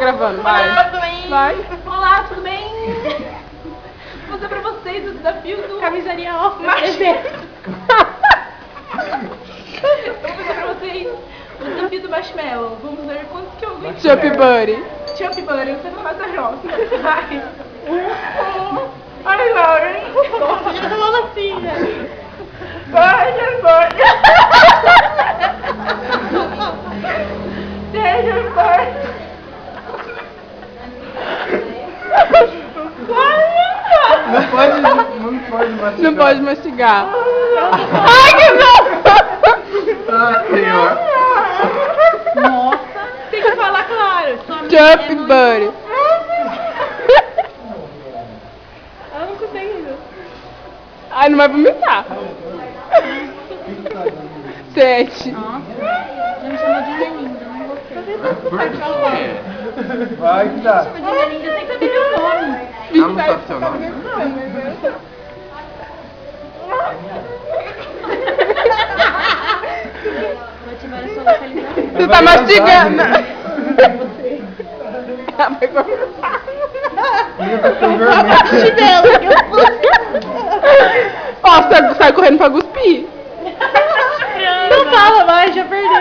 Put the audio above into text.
gravando, vai. Olá, tudo bem? Vai. Olá, tudo bem? Vou mostrar pra vocês o desafio do... Camisaria off. Vou mostrar pra vocês o desafio do marshmallow. Vamos ver quantos que eu aguento. Jump Buddy. Jump Buddy, você não vai ser rosa. Vai. Ai, Laura. Eu tô falando assim, né? Vai, vai. Seja, vai. Não pode mastigar. Não pode mastigar. Ai, que não! Ah, senhor. Nossa. Tem que falar claro. Jump Buddy. Eu não consigo. Ai, não vai vomitar. 7. Nossa. Já me chamou de linda, não gostei. Vai que dá. Me chamou de linda sem saber meu nome. Ah, não sabe seu nome? Vou ativar a sua localização. Você tá mastigando. Ó, sai correndo pra cuspir. Não fala mais, já perdi.